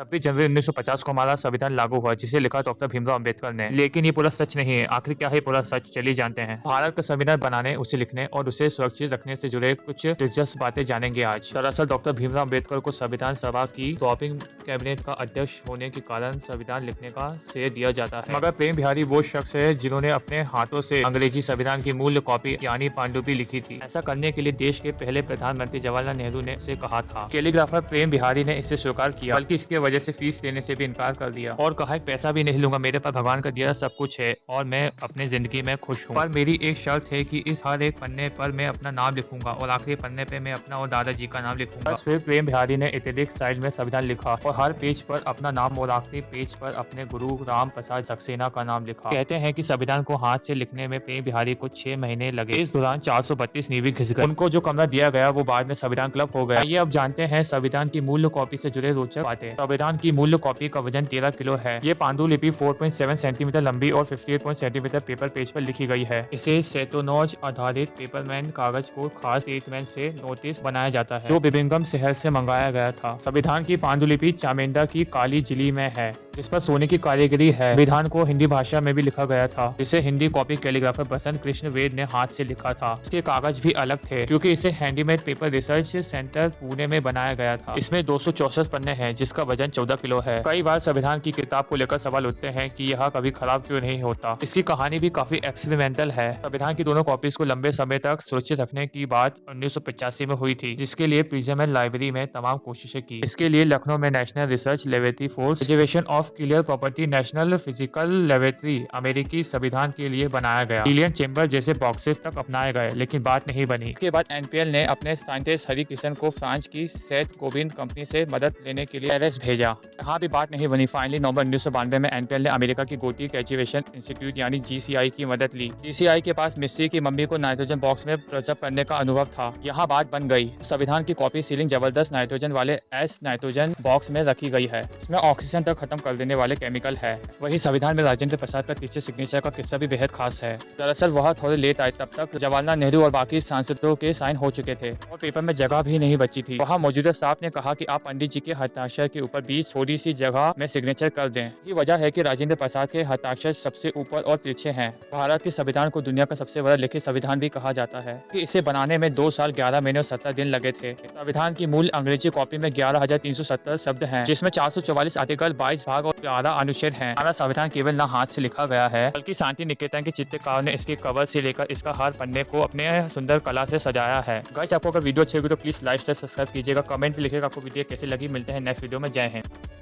26 जनवरी 1950 को हमारा संविधान लागू हुआ, जिसे लिखा डॉक्टर भीमराव अम्बेडकर ने। लेकिन ये पूरा सच नहीं है। आखिर क्या है पूरा सच, चलिए जानते हैं। भारत का संविधान बनाने, उसे लिखने और उसे सुरक्षित रखने से जुड़े कुछ दिलचस्प बातें जानेंगे आज। दरअसल डॉक्टर भीमराव अम्बेडकर को संविधान सभा की टॉपिंग कैबिनेट का अध्यक्ष होने के कारण संविधान लिखने का श्रेय दिया जाता है। मगर प्रेम बिहारी वो शख्स है जिन्होंने अपने हाथों से अंग्रेजी संविधान की मूल कॉपी यानी पांडुलिपि लिखी थी। ऐसा करने के लिए देश के पहले प्रधानमंत्री जवाहरलाल नेहरू ने इसे कहा था। कैलीग्राफर प्रेम बिहारी ने इसे स्वीकार किया, बल्कि इसके वजह से फीस लेने से भी इनकार कर दिया और कहा पैसा भी नहीं लूंगा, मेरे पास भगवान का दिया सब कुछ है और मैं अपनी जिंदगी में खुश हूँ, पर मेरी एक शर्त है कि इस हर एक पन्ने पर मैं अपना नाम लिखूंगा और आखिरी पन्ने पे मैं अपना और दादाजी का नाम लिखूंगा। बस फिर प्रेम बिहारी ने इटैलिक स्टाइल में संविधान लिखा और हर पेज पर अपना नाम और आखिरी पेज पर अपने गुरु राम प्रसाद सक्सेना का नाम लिखा। कहते हैं कि संविधान को हाथ से लिखने में प्रेम बिहारी को 6 महीने लगे। इस दौरान 432 नींवें घिस गई। उनको जो कमरा दिया गया वो बाद में संविधान क्लब हो गया। ये अब जानते हैं संविधान की मूल कॉपी से जुड़े रोचक बातें। संविधान की मूल कॉपी का वजन 13 किलो है। ये पांडुलिपि 4.7 सेंटीमीटर लंबी और 58 सेंटीमीटर पेपर पेज पर लिखी गई है। इसे सेटोनॉज आधारित पेपरमैन कागज को खास ट्रीटमेंट से नोटिस बनाया जाता है, जो बिबिंगम शहर से मंगाया गया था। संविधान की पांडुलिपि चामेंडा की काली जिली में है, जिस पर सोने की कारीगरी है। संविधान को हिंदी भाषा में भी लिखा गया था, जिसे हिंदी कॉपी कैलीग्राफर बसंत कृष्ण वेद ने हाथ से लिखा था। इसके कागज भी अलग थे, क्योंकि इसे हैंडीमेड पेपर रिसर्च सेंटर पुणे में बनाया गया था। इसमें 264 पन्ने हैं, जिसका वजन 14 किलो है। कई बार संविधान की किताब को लेकर सवाल उठते हैं कि यह कभी खराब क्यों नहीं होता। इसकी कहानी भी काफी एक्सपेरिमेंटल है। संविधान की दोनों कॉपीज को लंबे समय तक सुरक्षित रखने की बात 1985 में हुई थी, जिसके लिए प्रिजमन लाइब्रेरी में तमाम कोशिशें की। इसके लिए लखनऊ में national research laboratory for preservation of clear property national physical laboratory अमेरिकी संविधान के लिए बनाया गया। विलियम चेम्बर जैसे बॉक्सेस तक अपनाए गए, लेकिन बात नहीं बनी। इसके बाद एनपीएल ने अपने साइंटिस्ट हरि किशन को फ्रांस की सेठ गोबिंद कंपनी से मदद लेने के लिए पेरिस भेजा। यहाँ भी बात नहीं बनी। फाइनली नवंबर 1992 में एनपीएल ने अमेरिका की गोटिक एजुकेशन इंस्टीट्यूट यानी जीसीआई की मदद ली। जीसीआई के पास मिस्त्री की मम्मी को नाइट्रोजन बॉक्स में प्रिजर्व करने का अनुभव था। यहाँ बात बन गई। संविधान की कॉपी सीलिंग जबरदस्त नाइट्रोजन वाले एस नाइट्रोजन बॉक्स में रखी गई है। इसमें ऑक्सीजन तक खत्म कर देने वाले केमिकल है। वही संविधान में राजेंद्र प्रसाद का तीसरे सिग्नेचर का किस्सा भी बेहद खास है। दरअसल वह थोड़े लेट आए, तब तक जवाहरलाल नेहरू और बाकी सांसदों के साइन हो चुके थे और पेपर में जगह भी नहीं बची थी। वहाँ मौजूदा स्टाफ ने कहा कि आप पंडित जी के हस्ताक्षर के ऊपर बीच थोड़ी सी जगह में सिग्नेचर कर दें। ये वजह है कि राजेंद्र प्रसाद के हस्ताक्षर सबसे ऊपर और तिरछे हैं। भारत के संविधान को दुनिया का सबसे बड़ा लिखित संविधान भी कहा जाता है कि इसे बनाने में 2 साल 11 महीने और 17 दिन लगे थे। संविधान की मूल अंग्रेजी कॉपी में 11,370 शब्द हैं, जिसमें 444 आर्टिकल, 22 भाग और 11 अनुच्छेद हैं। हमारा संविधान केवल न हाथ से लिखा गया है, बल्कि शांति निकेतन के चित्रकार ने इसके कवर से लेकर इसका हर पन्ने को अपने सुंदर कला से सजाया है। गाइस, आपको अगर वीडियो अच्छी लगी तो प्लीज लाइक से सब्सक्राइब कीजिएगा। कमेंट भी लिखिएगा आपको वीडियो कैसे लगी। मिलते हैं नेक्स्ट वीडियो में। जय हिंद।